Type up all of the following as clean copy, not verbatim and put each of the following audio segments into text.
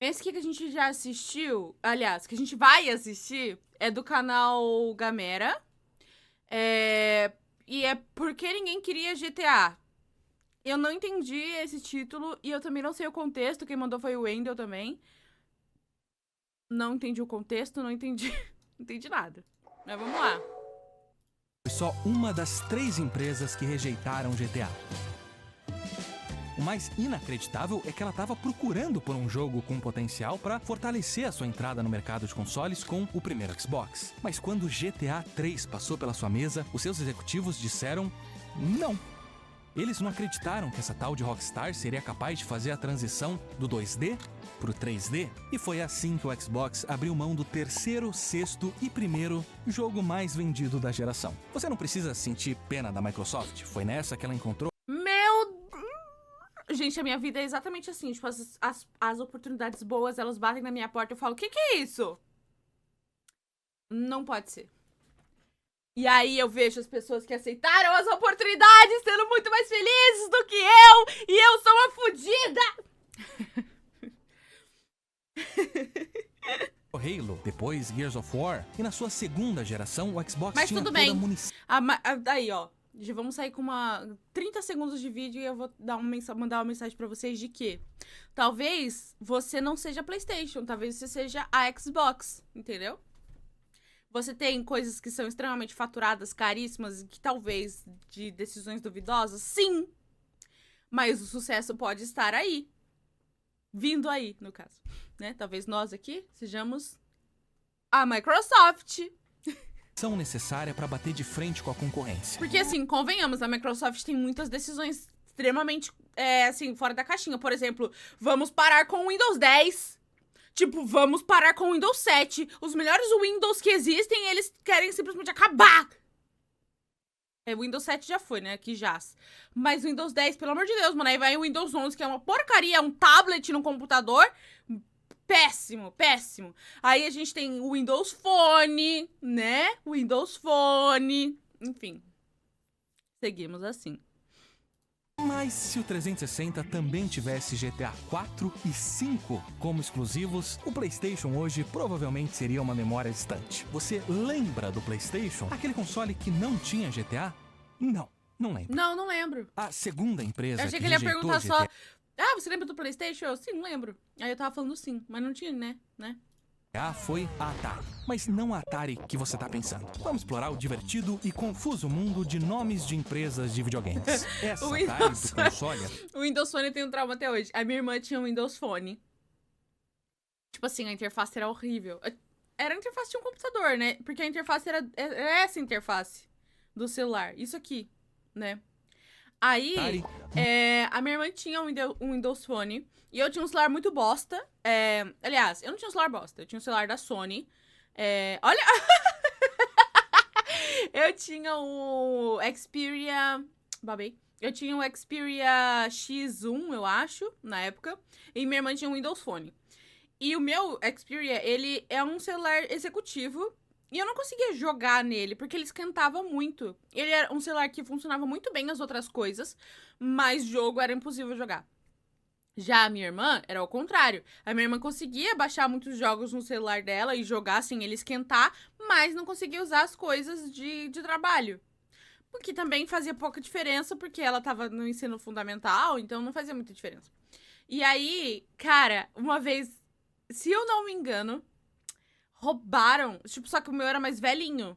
Esse aqui que a gente já assistiu, aliás, que a gente vai assistir, é do canal Gamera. E é Porque Ninguém Queria GTA. Eu não entendi esse título e eu também não sei o contexto. Quem mandou foi o Wendel também. Não entendi o contexto, não entendi, não entendi nada. Mas vamos lá. Foi só uma das 3 empresas que rejeitaram GTA. O mais inacreditável é que ela estava procurando por um jogo com potencial para fortalecer a sua entrada no mercado de consoles com o primeiro Xbox. Mas quando GTA 3 passou pela sua mesa, os seus executivos disseram não. Eles não acreditaram que essa tal de Rockstar seria capaz de fazer a transição do 2D pro 3D. E foi assim que o Xbox abriu mão do terceiro, sexto e primeiro jogo mais vendido da geração. Você não precisa sentir pena da Microsoft, foi nessa que ela encontrou. Gente, a minha vida é exatamente assim. Tipo, as oportunidades boas, elas batem na minha porta e eu falo, o que é isso? Não pode ser. E aí eu vejo as pessoas que aceitaram as oportunidades sendo muito mais felizes do que eu. E eu sou uma fodida. Halo, depois Gears of War, e na sua segunda geração o Xbox Mas tinha tudo toda bem. a munição. Daí, ó. Já vamos sair com 30 segundos de vídeo e eu vou mandar uma mensagem pra vocês de que talvez você não seja PlayStation, talvez você seja a Xbox, entendeu? Você tem coisas que são extremamente faturadas, caríssimas, e que talvez de decisões duvidosas, sim. Mas o sucesso pode estar aí. Vindo aí, no caso. Né? Talvez nós aqui sejamos a Microsoft. São necessária para bater de frente com a concorrência. Porque, assim, convenhamos, a Microsoft tem muitas decisões extremamente, assim, fora da caixinha. Por exemplo, vamos parar com o Windows 10. Tipo, vamos parar com o Windows 7. Os melhores Windows que existem, eles querem simplesmente acabar. O Windows 7 já foi, né? Que jaz. Mas o Windows 10, pelo amor de Deus, mano. Aí vai o Windows 11, que é uma porcaria, um tablet no computador. Péssimo, péssimo. Aí a gente tem o Windows Phone, né? Windows Phone. Enfim. Seguimos assim. Mas se o 360 também tivesse GTA 4 e 5 como exclusivos, o PlayStation hoje provavelmente seria uma memória distante. Você lembra do PlayStation? Aquele console que não tinha GTA? Não lembro. Não lembro. A segunda empresa Eu achei que que ele ia rejeitou perguntar GTA... só... Ah, você lembra do PlayStation? Eu, sim, lembro. Aí eu tava falando sim, mas não tinha, né? foi a Atari. Mas não a Atari que você tá pensando. Vamos explorar o divertido e confuso mundo de nomes de empresas de videogames. Essa Atari do console... O Windows Phone tem um trauma até hoje. A minha irmã tinha um Windows Phone. Tipo assim, a interface era horrível. Era a interface de um computador, né? Porque a interface era essa interface do celular. Isso aqui, né? Aí, a minha irmã tinha um Windows Phone e eu tinha um celular muito bosta. Aliás, eu não tinha um celular bosta, eu tinha um celular da Sony. Olha! Eu tinha o Xperia... Babei. Eu tinha o Xperia X1, eu acho, na época. E minha irmã tinha um Windows Phone. E o meu Xperia, ele é um celular executivo. E eu não conseguia jogar nele, porque ele esquentava muito. Ele era um celular que funcionava muito bem as outras coisas, mas jogo era impossível jogar. Já a minha irmã era ao contrário. A minha irmã conseguia baixar muitos jogos no celular dela e jogar, assim, ele esquentar, mas não conseguia usar as coisas de trabalho. O que também fazia pouca diferença, porque ela tava no ensino fundamental, então não fazia muita diferença. E aí, cara, uma vez, se eu não me engano... roubaram, tipo, só que o meu era mais velhinho,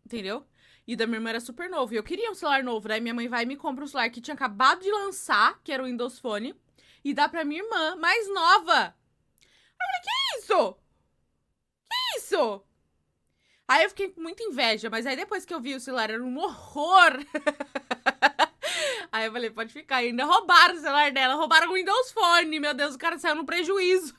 entendeu? E o da minha irmã era super novo. E eu queria um celular novo, daí minha mãe vai e me compra um celular que tinha acabado de lançar, que era o Windows Phone, e dá pra minha irmã, mais nova. Aí eu falei, que isso? Que isso? Aí eu fiquei com muita inveja, mas aí depois que eu vi o celular, era um horror. Aí eu falei, pode ficar. E ainda roubaram o celular dela, roubaram o Windows Phone. Meu Deus, o cara saiu no prejuízo.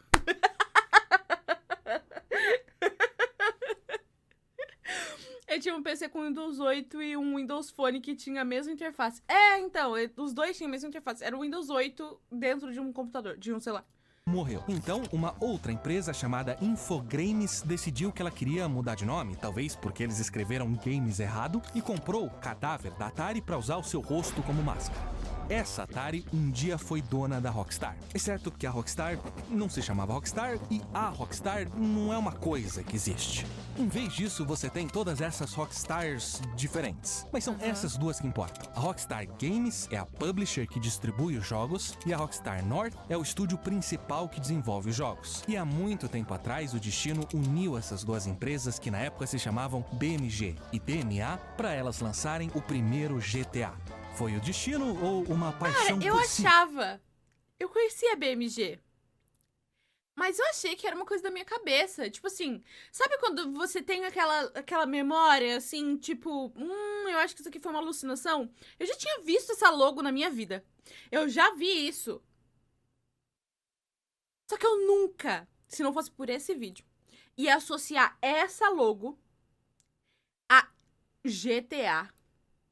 Eu tinha um PC com Windows 8 e um Windows Phone que tinha a mesma interface. Então, os dois tinham a mesma interface. Era o Windows 8 dentro de um computador, de um celular. Morreu. Então, uma outra empresa chamada Infogrames decidiu que ela queria mudar de nome, talvez porque eles escreveram games errado, e comprou o cadáver da Atari para usar o seu rosto como máscara. essa Atari um dia foi dona da Rockstar. Exceto que a Rockstar não se chamava Rockstar e a Rockstar não é uma coisa que existe. Em vez disso, você tem todas essas Rockstars diferentes. Mas são essas duas que importam. A Rockstar Games é a publisher que distribui os jogos e a Rockstar North é o estúdio principal que desenvolve os jogos. E há muito tempo atrás, o destino uniu essas duas empresas que na época se chamavam BMG e DMA para elas lançarem o primeiro GTA. Foi o destino ou uma paixão Cara, eu por si? achava... Eu conhecia a BMG. Mas eu achei que era uma coisa da minha cabeça. Tipo assim, sabe quando você tem aquela memória, assim, tipo... eu acho que isso aqui foi uma alucinação. Eu já tinha visto essa logo na minha vida. Eu já vi isso. Só que eu nunca, se não fosse por esse vídeo, ia associar essa logo a GTA.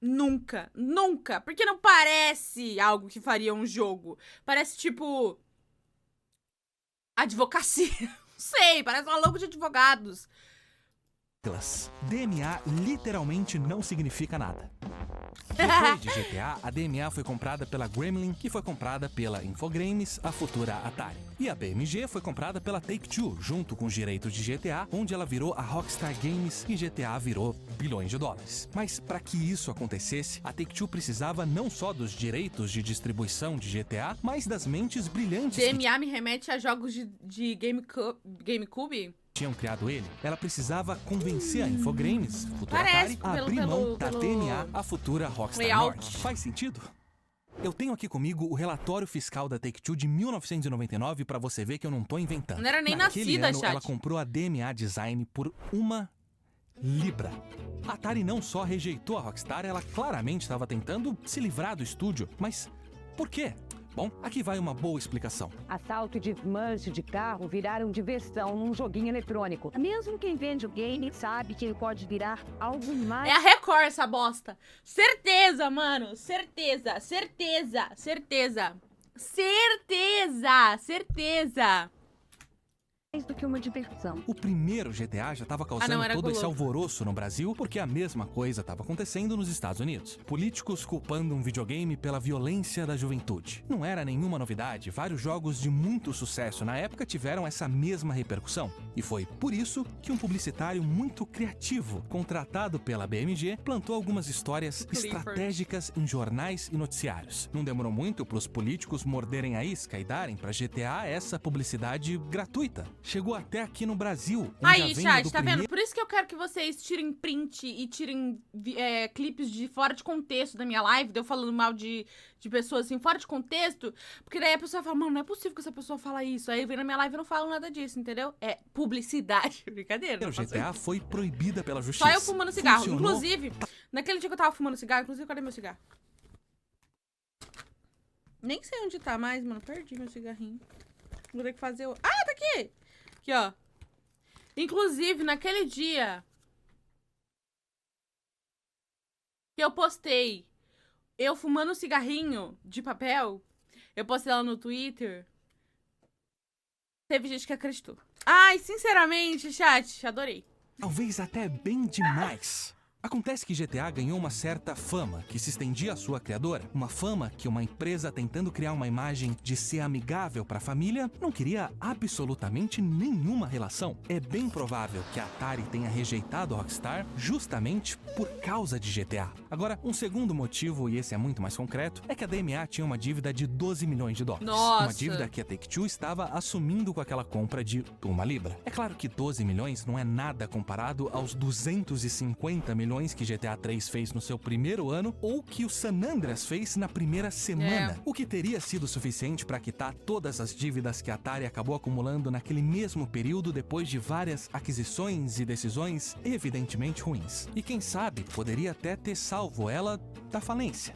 Nunca, nunca. Porque não parece algo que faria um jogo. Parece, tipo... advocacia. Não sei, parece uma logo de advogados. DMA literalmente não significa nada. Depois de GTA, a DMA foi comprada pela Gremlin, que foi comprada pela Infogrames, a futura Atari. E a BMG foi comprada pela Take-Two, junto com os direitos de GTA, onde ela virou a Rockstar Games e GTA virou bilhões de dólares. Mas para que isso acontecesse, a Take-Two precisava não só dos direitos de distribuição de GTA, mas das mentes brilhantes DMA me remete a jogos de GameCube. tinham criado ele. Ela precisava convencer a Infogrames, futura Parece, Atari, a abrir mão da pelo DMA, a futura Rockstar layout. North. Faz sentido? Eu tenho aqui comigo o relatório fiscal da Take-Two de 1999 pra você ver que eu não tô inventando. Não era nem Naquele nascida, ano, chat. ela comprou a DMA Design por uma libra. A Atari não só rejeitou a Rockstar, ela claramente estava tentando se livrar do estúdio. Mas por quê? Bom, aqui vai uma boa explicação. Assalto de manche de carro viraram diversão num joguinho eletrônico. Mesmo quem vende o game sabe que ele pode virar algo mais... É a Record essa bosta. Certeza, mano. Certeza, certeza, certeza. Certeza, certeza. mais do que uma diversão. O primeiro GTA já estava causando era todo esse Globo. alvoroço no Brasil porque a mesma coisa estava acontecendo nos Estados Unidos. Políticos culpando um videogame pela violência da juventude. Não era nenhuma novidade, vários jogos de muito sucesso na época tiveram essa mesma repercussão. E foi por isso que um publicitário muito criativo, contratado pela BMG, plantou algumas histórias Clifford. estratégicas em jornais e noticiários. Não demorou muito para os políticos morderem a isca e darem para GTA essa publicidade gratuita. Chegou até aqui no Brasil, onde a Aí, venda chat, do tá primeiro... vendo? Por isso que eu quero que vocês tirem print e tirem clipes de fora de contexto da minha live, de eu falando mal de pessoas assim, fora de contexto, porque daí a pessoa fala, mano, não é possível que essa pessoa fala isso. Aí vem na minha live e eu não falo nada disso, entendeu? É publicidade. Brincadeira. O Não faço GTA foi proibida pela justiça. Só eu fumando cigarro. Funcionou. Inclusive, naquele dia que eu tava fumando cigarro, inclusive, cadê meu cigarro? Nem sei onde tá mais, mano. Perdi meu cigarrinho. Vou ter que fazer o... Ah, tá aqui! Aqui, ó. Inclusive, naquele dia que eu postei eu fumando cigarrinho de papel, eu postei lá no Twitter, teve gente que acreditou. Ai, sinceramente, chat, adorei. Talvez até bem demais. Acontece que GTA ganhou uma certa fama que se estendia à sua criadora. Uma fama que uma empresa tentando criar uma imagem de ser amigável para a família não queria absolutamente nenhuma relação. É bem provável que a Atari tenha rejeitado a Rockstar justamente por causa de GTA. Agora, um segundo motivo, e esse é muito mais concreto, é que a DMA tinha uma dívida de 12 milhões de dólares. Nossa. Uma dívida que a Take-Two estava assumindo com aquela compra de uma libra. É claro que 12 milhões não é nada comparado aos 250 milhões que GTA 3 fez no seu primeiro ano ou que o San Andreas fez na primeira semana. O que teria sido suficiente para quitar todas as dívidas que a Atari acabou acumulando naquele mesmo período depois de várias aquisições e decisões evidentemente ruins. E quem sabe poderia até ter salvo ela da falência.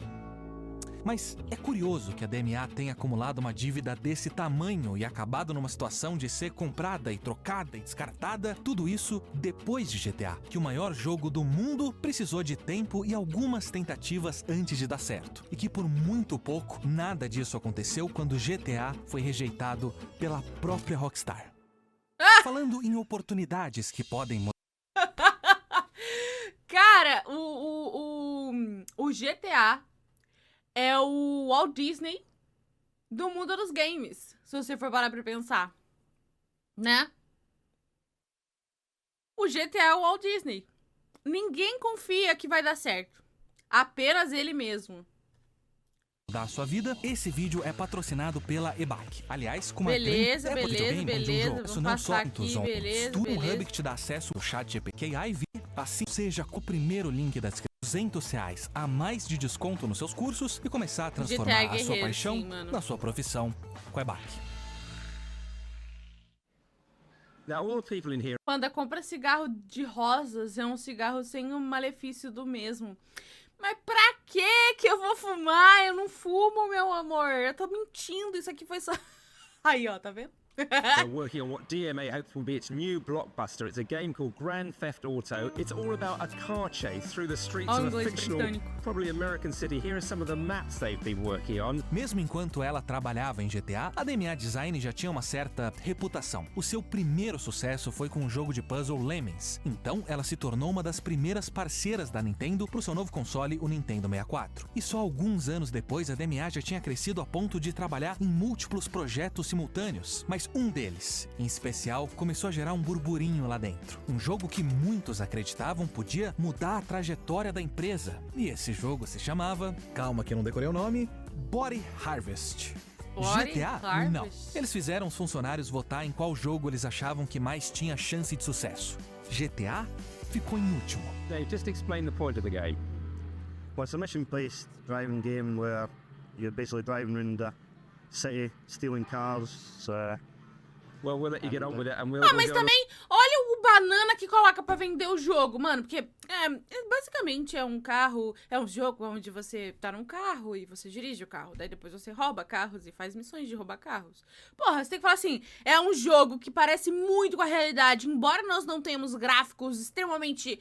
Mas é curioso que a DMA tenha acumulado uma dívida desse tamanho e acabado numa situação de ser comprada e trocada e descartada, tudo isso depois de GTA, que o maior jogo do mundo precisou de tempo e algumas tentativas antes de dar certo. E que por muito pouco, nada disso aconteceu quando GTA foi rejeitado pela própria Rockstar. Falando em oportunidades que podem... Cara, o GTA é o Walt Disney do mundo dos games, se você for parar pra pensar, né? O GTA é o Walt Disney. Ninguém confia que vai dar certo. Apenas ele mesmo. Da sua vida, esse vídeo é patrocinado pela EBAC. Aliás, com uma Beleza, grande beleza, beleza. Isso Vamos não só passar aqui, entusiasma. beleza, Tudo um beleza. hub que te dá acesso ao chat GPT Ivy. Assim seja com o primeiro link da descrição. R$200 a mais de desconto nos seus cursos e começar a transformar a sua guerreiro, paixão sim, mano. na sua profissão com a EBAC. Now, all the people in here Panda, compra cigarro de rosas, é um cigarro sem o malefício do mesmo. Mas pra que eu vou fumar? Eu não fumo, meu amor. Eu tô mentindo, isso aqui foi só... Aí, ó, tá vendo? are working on what DMA hopes will be its new blockbuster. It's a game called Grand Theft Auto. It's all about a car chase through the streets of a Inglês fictional, britânico. probably American city. Here are some of the maps they've been working on. Mesmo enquanto ela trabalhava em GTA, a DMA Design já tinha uma certa reputação. O seu primeiro sucesso foi com o jogo de puzzle Lemmings. Então, ela se tornou uma das primeiras parceiras da Nintendo para o seu novo console, o Nintendo 64. E só alguns anos depois, a DMA já tinha crescido a ponto de trabalhar em múltiplos projetos simultâneos. Mas um deles, em especial, começou a gerar um burburinho lá dentro. Um jogo que muitos acreditavam podia mudar a trajetória da empresa. E esse jogo se chamava, calma que eu não decorei o nome, Body Harvest. Body GTA? Harvest? Não. Eles fizeram os funcionários votar em qual jogo eles achavam que mais tinha chance de sucesso. GTA ficou em último. Dave, just explain the point of the game. Well, it's a mission-based driving game where you're basically driving around the city, stealing cars. Well, we'll let you get on with it, and we'll. Ah, we'll mas go on. também, olha o banana que coloca pra vender o jogo, mano. Porque, basicamente, é um carro, é um jogo onde você tá num carro e você dirige o carro. Daí depois você rouba carros e faz missões de roubar carros. Porra, você tem que falar assim, é um jogo que parece muito com a realidade. Embora nós não tenhamos gráficos extremamente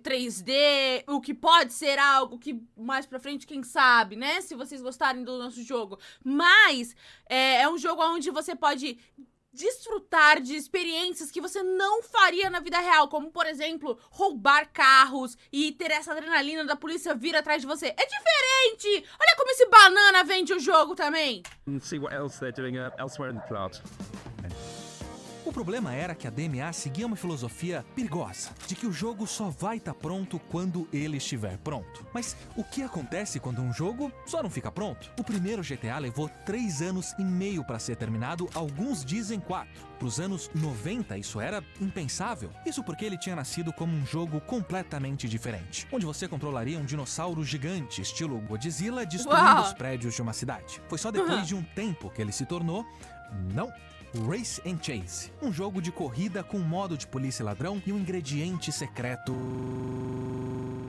3D, o que pode ser algo que mais pra frente, quem sabe, né? Se vocês gostarem do nosso jogo. Mas é um jogo onde você pode desfrutar de experiências que você não faria na vida real, como, por exemplo, roubar carros e ter essa adrenalina da polícia vir atrás de você. É diferente! Olha como esse banana vende o jogo também! And see what else they're doing elsewhere in the plant. O problema era que a DMA seguia uma filosofia perigosa, de que o jogo só vai estar pronto quando ele estiver pronto. Mas o que acontece quando um jogo só não fica pronto? O primeiro GTA levou 3 anos e meio para ser terminado, alguns dizem 4. Para os anos 90 isso era impensável. Isso porque ele tinha nascido como um jogo completamente diferente, onde você controlaria um dinossauro gigante, estilo Godzilla, destruindo Uau! os prédios de uma cidade. Foi só depois de um tempo que ele se tornou... Não! Race and Chase, um jogo de corrida com modo de polícia e ladrão e um ingrediente secreto...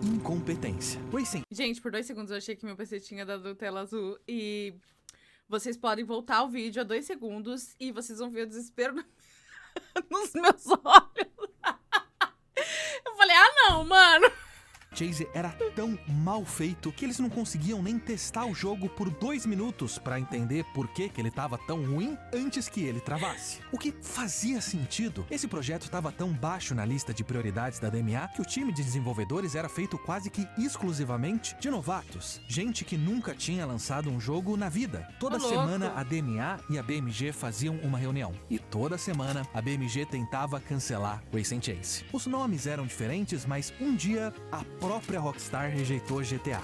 incompetência. Race and Gente, por 2 segundos eu achei que meu PC tinha dado tela azul e vocês podem voltar ao vídeo a 2 segundos e vocês vão ver o desespero nos meus olhos. Eu falei, não, mano. Chase era tão mal feito que eles não conseguiam nem testar o jogo por 2 minutos para entender por que ele estava tão ruim antes que ele travasse. O que fazia sentido. Esse projeto estava tão baixo na lista de prioridades da DMA que o time de desenvolvedores era feito quase que exclusivamente de novatos. Gente que nunca tinha lançado um jogo na vida. Toda Ô, louco. semana a DMA e a BMG faziam uma reunião. E toda semana a BMG tentava cancelar Race and Chase. Os nomes eram diferentes, mas um dia a própria Rockstar rejeitou GTA.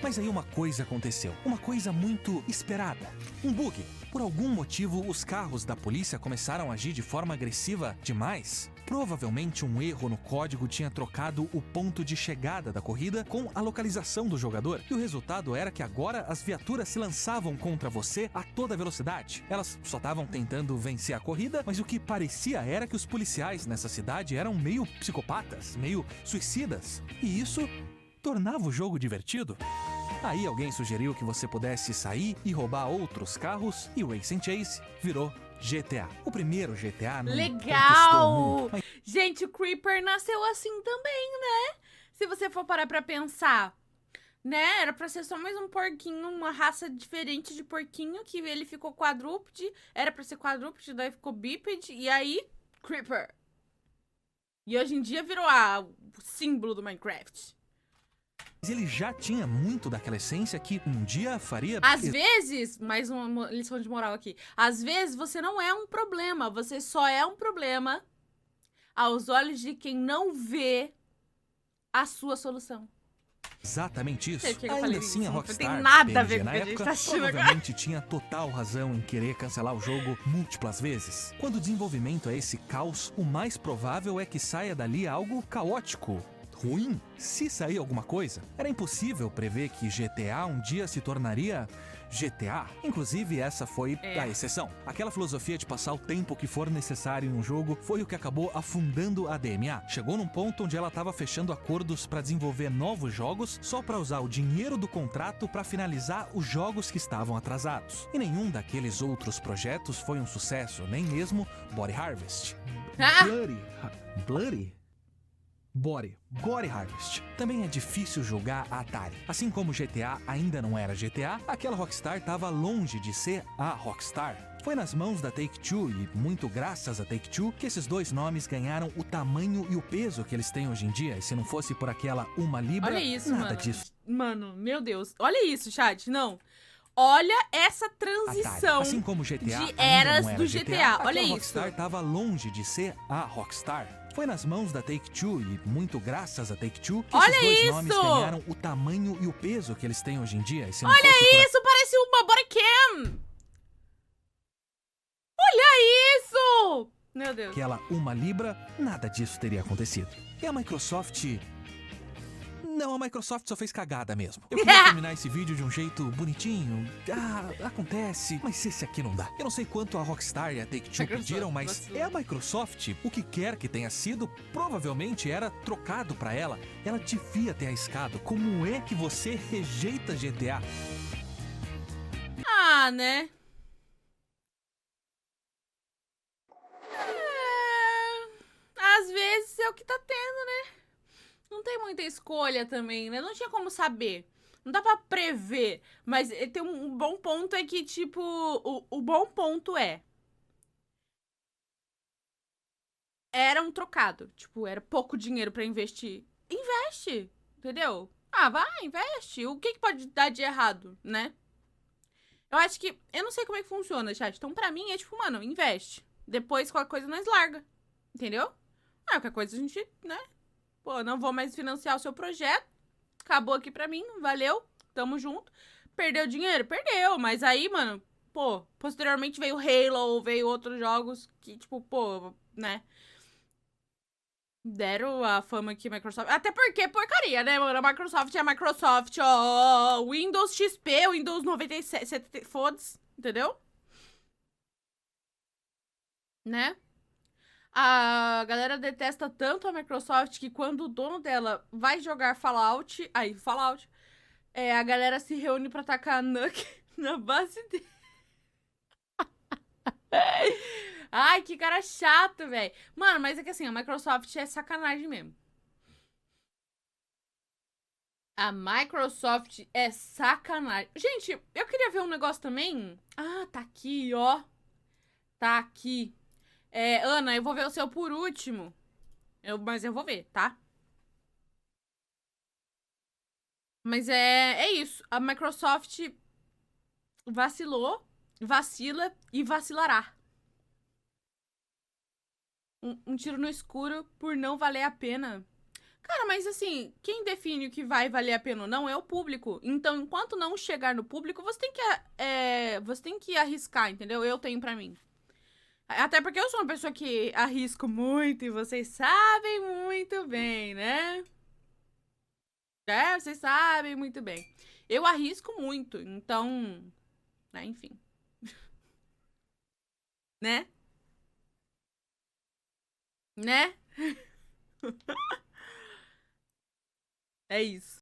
Mas aí uma coisa aconteceu, uma coisa muito esperada. Um bug. Por algum motivo, os carros da polícia começaram a agir de forma agressiva demais. Provavelmente um erro no código tinha trocado o ponto de chegada da corrida com a localização do jogador. E o resultado era que agora as viaturas se lançavam contra você a toda velocidade. Elas só estavam tentando vencer a corrida, mas o que parecia era que os policiais nessa cidade eram meio psicopatas, meio suicidas. E isso tornava o jogo divertido. Aí alguém sugeriu que você pudesse sair e roubar outros carros e Race and Chase virou GTA. O primeiro GTA não conquistou o Legal! mundo, mas Gente, o Creeper nasceu assim também, né? Se você for parar pra pensar, né? Era pra ser só mais um porquinho, uma raça diferente de porquinho, que ele ficou quadrúpede. Era pra ser quadrúpede, daí ficou bípede, e aí, Creeper. E hoje em dia virou o símbolo do Minecraft. Mas ele já tinha muito daquela essência que um dia faria... Às vezes, mais uma lição de moral aqui. Às vezes você não é um problema, você só é um problema aos olhos de quem não vê a sua solução. Exatamente isso. Sei porque eu Ainda falei assim, isso, a não Rockstar, tem nada a PNG ver com na o que a gente época, tá assistindo agora. provavelmente tinha total razão em querer cancelar o jogo múltiplas vezes. Quando o desenvolvimento é esse caos, o mais provável é que saia dali algo caótico. Ruim, se sair alguma coisa. Era impossível prever que GTA um dia se tornaria GTA. Inclusive, essa foi a exceção. Aquela filosofia de passar o tempo que for necessário em um jogo foi o que acabou afundando a DMA. Chegou num ponto onde ela estava fechando acordos para desenvolver novos jogos só para usar o dinheiro do contrato para finalizar os jogos que estavam atrasados. E nenhum daqueles outros projetos foi um sucesso, nem mesmo Body Harvest. Body Harvest. Também é difícil julgar a Atari. Assim como GTA ainda não era GTA, aquela Rockstar estava longe de ser a Rockstar. Foi nas mãos da Take-Two e muito graças a Take-Two que esses dois nomes ganharam o tamanho e o peso que eles têm hoje em dia. E se não fosse por aquela uma libra, Olha isso, nada mano. disso. Mano, meu Deus. Olha isso, chat. Não. Olha essa Atari. transição Assim como GTA de ainda eras não era do GTA. Olha aquela isso. Rockstar estava longe de ser a Rockstar. Foi nas mãos da Take-Two e muito graças a Take-Two que Olha esses dois isso! nomes ganharam o tamanho e o peso que eles têm hoje em dia. E se não Olha fosse por isso, parece uma body cam. Olha isso! Meu Deus. aquela uma libra, nada disso teria acontecido. E a Microsoft... Não, a Microsoft só fez cagada mesmo. Eu queria terminar esse vídeo de um jeito bonitinho. Acontece. Mas esse aqui não dá. Eu não sei quanto a Rockstar e a Take-Two pediram, mas é a Microsoft. O que quer que tenha sido, provavelmente era trocado pra ela. Ela devia ter arriscado. Como é que você rejeita GTA? Ah, né? Às vezes é o que tá tendo, né? Não tem muita escolha também, né? Não tinha como saber. Não dá pra prever. Mas tem um bom ponto é que, tipo... O bom ponto é... Era um trocado. Tipo, era pouco dinheiro pra investir. Investe, entendeu? Ah, vai, investe. O que pode dar de errado, né? Eu acho que... Eu não sei como é que funciona, chat. Então, pra mim, é tipo, mano, investe. Depois, qualquer coisa, nós larga. Entendeu? Qualquer coisa a gente, né? Pô, não vou mais financiar o seu projeto. Acabou aqui pra mim, valeu. Tamo junto. Perdeu dinheiro? Perdeu. Mas aí, mano, pô, posteriormente veio Halo, veio outros jogos que, tipo, pô, né? Deram a fama que a Microsoft... Até porque porcaria, né, mano? A Microsoft é a Microsoft, ó. Windows XP, Windows 97, foda-se, entendeu? Né? A galera detesta tanto a Microsoft que quando o dono dela vai jogar Fallout... Aí, Fallout... a galera se reúne pra tacar a Nuke na base dele. Ai, que cara chato, velho. Mano, mas é que assim, a Microsoft é sacanagem mesmo. A Microsoft é sacanagem. Gente, eu queria ver um negócio também. Ah, tá aqui, ó. Tá aqui. Ana, eu vou ver o seu por último. Mas eu vou ver, tá? Mas é isso. A Microsoft vacilou, vacila e vacilará. Um tiro no escuro por não valer a pena. Cara, mas assim, quem define o que vai valer a pena ou não é o público. Então, enquanto não chegar no público, você tem que arriscar, entendeu? Eu tenho pra mim. Até porque eu sou uma pessoa que arrisco muito e vocês sabem muito bem, né? Vocês sabem muito bem. Eu arrisco muito, então... enfim. Né? Né? É isso.